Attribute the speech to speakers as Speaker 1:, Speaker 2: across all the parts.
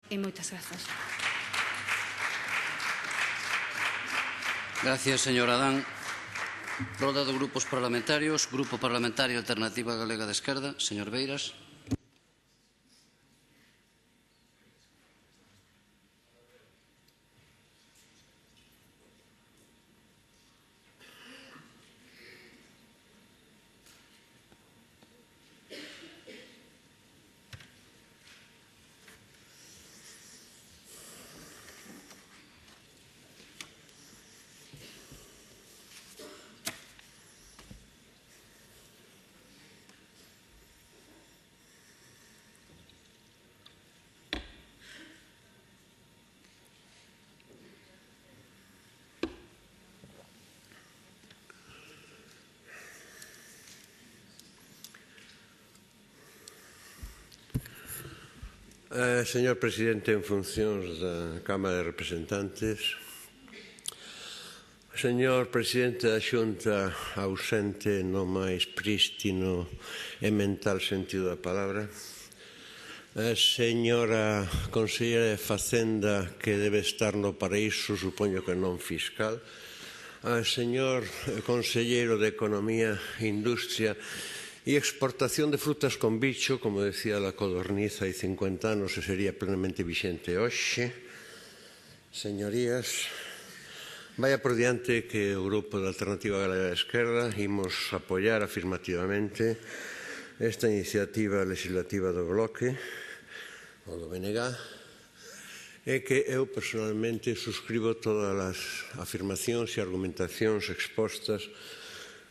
Speaker 1: E moitas grazas.
Speaker 2: Gracias, señor Adán. Roda de grupos parlamentarios. Grupo Parlamentario Alternativa Galega de Esquerda. Señor Beiras.
Speaker 3: Señor Presidente en funcións da Cámara de Representantes, señor Presidente da Xunta ausente no máis prístino e mental sentido da palabra, señora Conselleira de Facenda que debe estar no paraíso, supoño que non fiscal, señor Conselleiro de Economía e Industria e exportación de frutas con bicho, como decía la codorniz hai 50 anos e sería plenamente vixente hoxe. Señorías, vaya por diante que o Grupo da Alternativa Galega de Esquerda imos apoiar afirmativamente esta iniciativa legislativa do Bloque, ou do BNG, e que eu personalmente suscribo todas as afirmacións e argumentacións expostas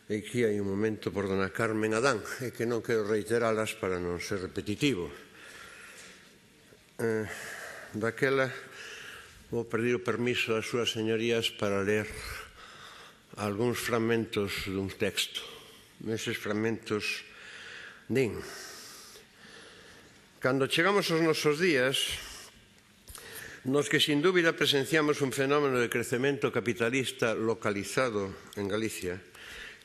Speaker 3: e que hai un momento por dona Carmen Adán e que non quero reiteralas para non ser repetitivo. Daquela vou pedir o permiso das súas señorías para ler algúns fragmentos dun texto. Neses fragmentos din: cando chegamos aos nosos días, nos que sin dúbida presenciamos un fenómeno de crecemento capitalista localizado en Galicia,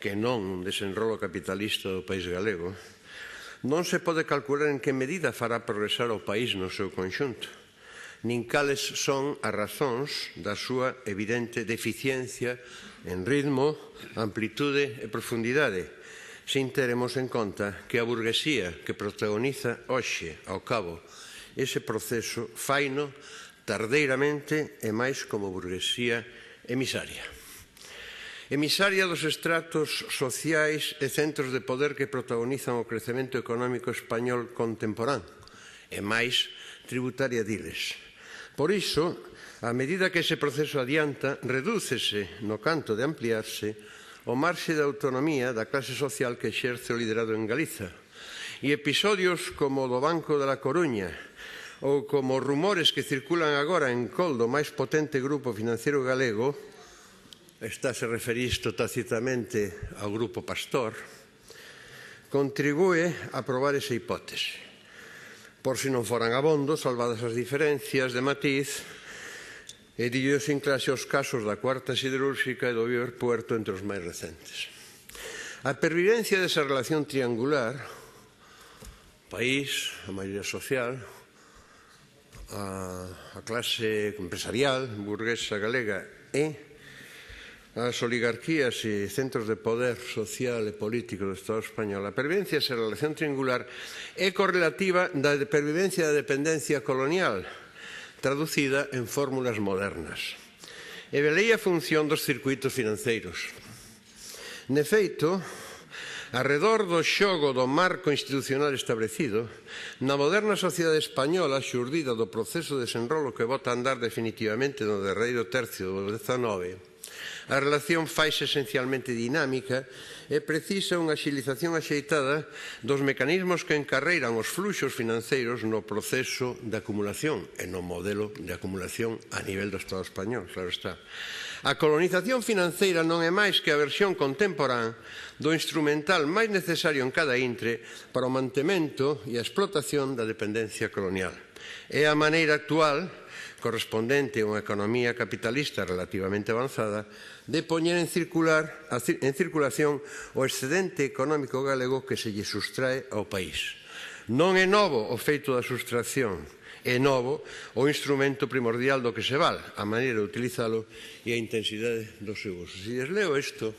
Speaker 3: que non un desenrolo capitalista do país galego, non se pode calcular en que medida fará progresar o país no seu conxunto, nin cales son as razóns da súa evidente deficiencia en ritmo, amplitude e profundidade, sin teremos en conta que a burguesía que protagoniza hoxe, ao cabo, ese proceso faino tardeiramente e máis como burguesía emisaria. Emisaria dos estratos sociais e centros de poder que protagonizan o crecemento económico español contemporáneo e máis tributaria diles. Por iso, a medida que ese proceso adianta, redúcese no canto de ampliarse o marxe de autonomía da clase social que exerce o liderado en Galiza. E episodios como o do Banco de la Coruña ou como rumores que circulan agora en col do máis potente grupo financiero galego, estáse referisto tacitamente ao Grupo Pastor, contribúe a probar esa hipótese. Por si non foran abondo, salvadas as diferencias de matiz e de idiosincrasia os casos da Cuarta Siderúrxica e do Iberpuerto entre os máis recentes. A pervivencia desa relación triangular, o país, a maioría social, a clase empresarial burguesa galega e as oligarquías e centros de poder social e político do Estado español, a pervivencia desa relación triangular é correlativa da pervivencia da dependencia colonial, traducida en fórmulas modernas. E velei a función dos circuitos financeiros. De feito, arredor do xogo do marco institucional establecido, na moderna sociedade española xurdida do proceso de desenrolo que bota a andar definitivamente no derradeiro tercio do XIX, a relación faise esencialmente dinámica e precisa unha axilización axeitada dos mecanismos que encarreiran os fluxos financeiros no proceso de acumulación e no modelo de acumulación a nivel do Estado español, claro está. A colonización financeira non é máis que a versión contemporánea do instrumental máis necesario en cada intre para o mantemento e a explotación da dependencia colonial. É a maneira actual, correspondente a unha economía capitalista relativamente avanzada, de poñer en circulación o excedente económico galego que se lle sustrae ao país. Non é novo o feito da sustracción é novo o instrumento primordial do que se val, a maneira de utilizalo e a intensidade do seu uso. Se lles leo isto,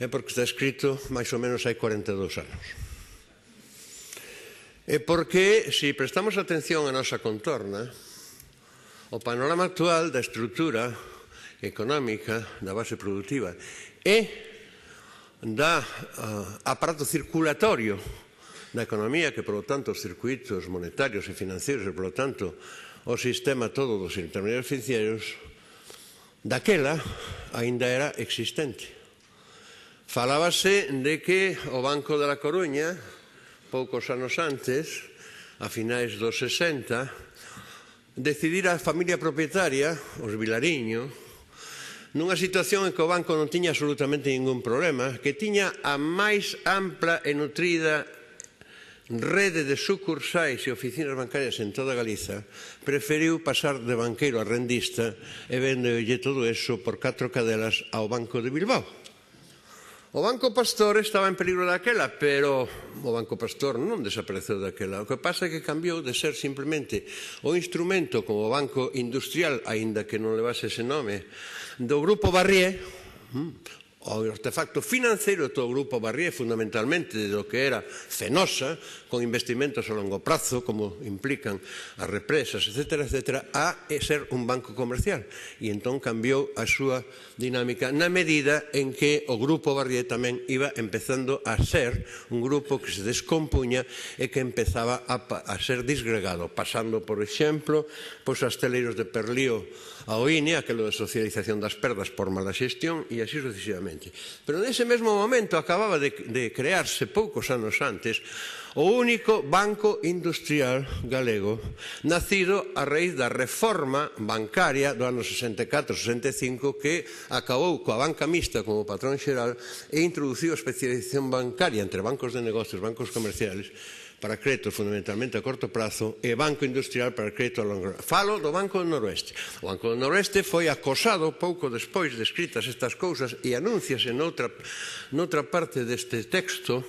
Speaker 3: é porque está escrito máis ou menos hai 42 anos. É porque, se prestamos atención á nosa contorna, o panorama actual da estrutura económica, da base productiva e da aparato circulatorio da economía, que, por lo tanto, os circuitos monetarios e financeiros e, por lo tanto, o sistema todo dos intermediarios financeiros, daquela aínda era existente. Falábase de que o Banco de la Coruña, poucos anos antes, a finais dos 60, decidira a familia propietaria, os Vilariño, nunha situación en que o banco non tiña absolutamente ningún problema, que tiña a máis ampla e nutrida rede de sucursais e oficinas bancarias en toda Galiza, preferiu pasar de banqueiro a rendista e vendeulle todo eso por 4 cadelas ao Banco de Bilbao. O Banco Pastor estaba en peligro daquela, pero o Banco Pastor non desapareceu daquela. O que pasa é que cambiou de ser simplemente o instrumento como o Banco Industrial, aínda que non levase ese nome, do Grupo Barrié, o artefacto financeiro do Grupo Barrié, fundamentalmente do que era Fenosa, con investimentos a longo prazo, como implican as represas, etc., a ser un banco comercial. E entón cambiou a súa dinámica na medida en que o Grupo Barrié tamén iba empezando a ser un grupo que se descompuña e que empezaba a ser disgregado, pasando, por exemplo, as teleiros de Perlío a OINE, aquilo de socialización das perdas por mala xestión, e así sucesivamente. Pero nese mesmo momento acababa de crearse, poucos anos antes, o único banco industrial galego nacido a raíz da reforma bancaria do ano 64-65 que acabou coa banca mixta como patrón xeral e introduciu a especialización bancaria entre bancos de negocios, bancos comerciales, para créditos fundamentalmente a corto prazo e Banco Industrial para crédito a longo prazo. Falo do Banco do Noroeste. O Banco do Noroeste foi acosado pouco despois de escritas estas cousas e anúnciase noutra parte deste texto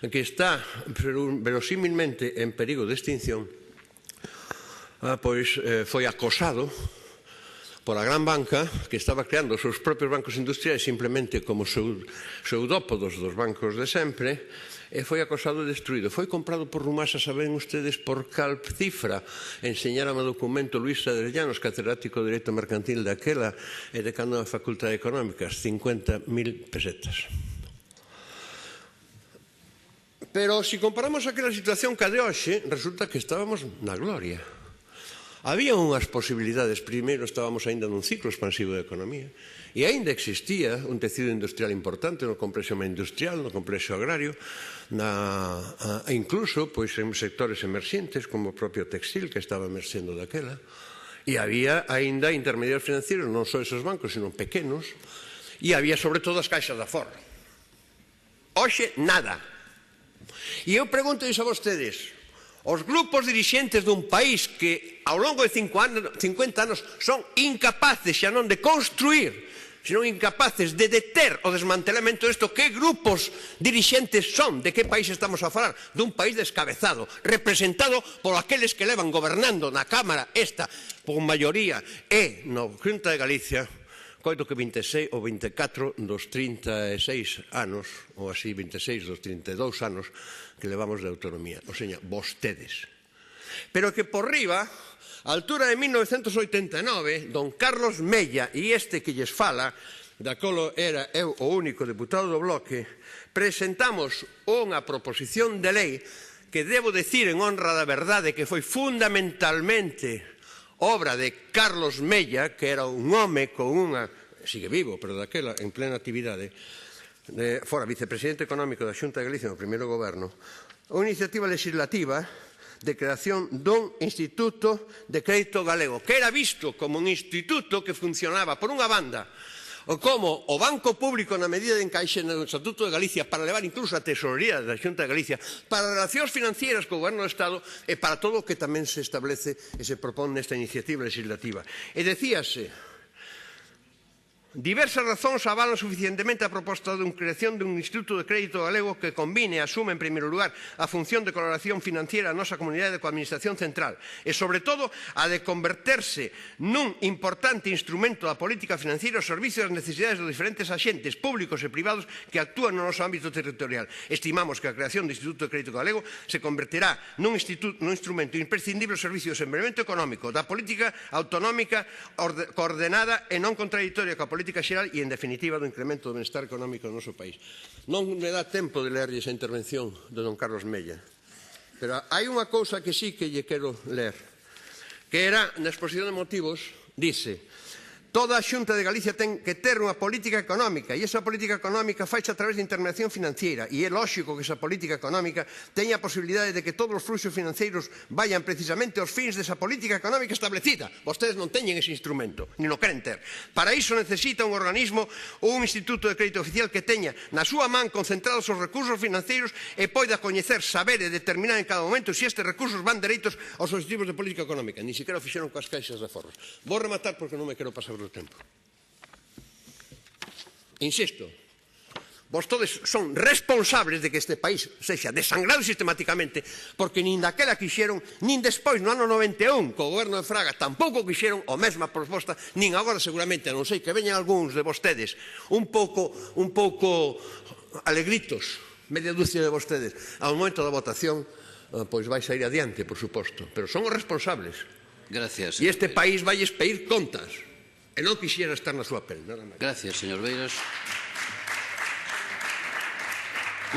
Speaker 3: que está verosímilmente en perigo de extinción, pois foi acosado por a gran banca que estaba creando os seus propios bancos industriais simplemente como pseudópodos dos bancos de sempre, e foi acosado e destruído. Foi comprado por Rumasa, saben ustedes, por cal cifra. Enseñárame o documento Luis Adrellanos, catedrático de Dereito Mercantil daquela e decano da Facultade Económica, 50.000 pesetas. Pero, se comparamos aquela situación ca de hoxe, resulta que estábamos na gloria. Había unhas posibilidades. Primeiro, estábamos aínda nun ciclo expansivo da economía e aínda existía un tecido industrial importante no complexo industrial, no complexo agrario, incluso en sectores emerxentes como o propio textil que estaba emerxendo daquela, e había aínda intermediarios financeiros, non só esos bancos, sino pequenos, e había sobre todo as caixas de aforro. Hoxe, nada. E eu pregunto a vostedes, os grupos dirixentes dun país que ao longo de 50 anos son incapaces xa non de construir, senón incapaces de deter o desmantelamento disto, que grupos dirixentes son? De que país estamos a falar? Dun país descabezado, representado por aqueles que levan gobernando na Cámara esta por maioría e no Xunta de Galicia, coito que 26 ou 24 dos 36 anos, ou así 26 dos 32 anos que levamos de autonomía. O seña, vostedes. Pero que por riba, a altura de 1989, don Carlos Mella e este que lles fala, da colo era eu o único deputado do bloque, presentamos unha proposición de lei que debo decir en honra da verdade que foi fundamentalmente obra de Carlos Mella, que era un home con unha, sigue vivo, pero daquela en plena actividade, fora vicepresidente económico da Xunta de Galicia no primeiro goberno, unha iniciativa legislativa de creación dun Instituto de Crédito Galego, que era visto como un instituto que funcionaba, por unha banda, como o Banco Público na medida de encaixe no Estatuto de Galicia para levar incluso a tesorería da Xunta de Galicia, para relacións financieras co Goberno do Estado e para todo o que tamén se establece e se propón nesta iniciativa legislativa. E decíase, Diversas razóns avalan suficientemente a proposta de creación dun Instituto de Crédito Galego que combine e asume, en primeiro lugar, a función de colaboración financiera a nosa comunidade coa Administración Central e, sobre todo, a de converterse nun importante instrumento da política financiera ao servicio das necesidades dos diferentes axentes públicos e privados que actúan no noso ámbito territorial. Estimamos que a creación do Instituto de Crédito Galego se converterá nun instrumento imprescindible ao servicio do desenvolvemento económico, da política autonómica coordenada e non contradictoria coa política xeral e, en definitiva, do incremento do benestar económico do noso país. Non me dá tempo de lerlle esa intervención de don Carlos Mella, pero hai unha cousa que sí que lle quero ler, que era, na exposición de motivos, dice: toda a Xunta de Galicia ten que ter unha política económica e esa política económica faise a través de intermediación financiera e é lóxico que esa política económica teña a posibilidade de que todos os fluxos financeiros vayan precisamente aos fins desa política económica establecida. Vostedes non teñen ese instrumento, ni o queren ter. Para iso necesita un organismo ou un instituto de crédito oficial que teña na súa man concentrados os recursos financeiros e poida coñecer, saber e determinar en cada momento se estes recursos van dereitos aos objetivos de política económica. Ni siquiera o fixeron coas caixas de aforros. Vou rematar porque non me quero pasar do tempo. Insisto, vostedes son responsables de que este país sexa desangrado sistemáticamente porque nin daquela quixeron, nin despois no ano 91 co goberno de Fraga tampouco quixeron a mesma proposta, nin agora seguramente, a non sei que veñan algúns de vostedes un pouco alegritos, media dúcia de vostedes, ao momento da votación, pois vai sair adiante, por suposto, pero son os responsables.
Speaker 2: Gracias.
Speaker 3: E este país vai pedir contas. E non quixera estar na súa pel, nada máis.
Speaker 2: Gracias, señor Beiras.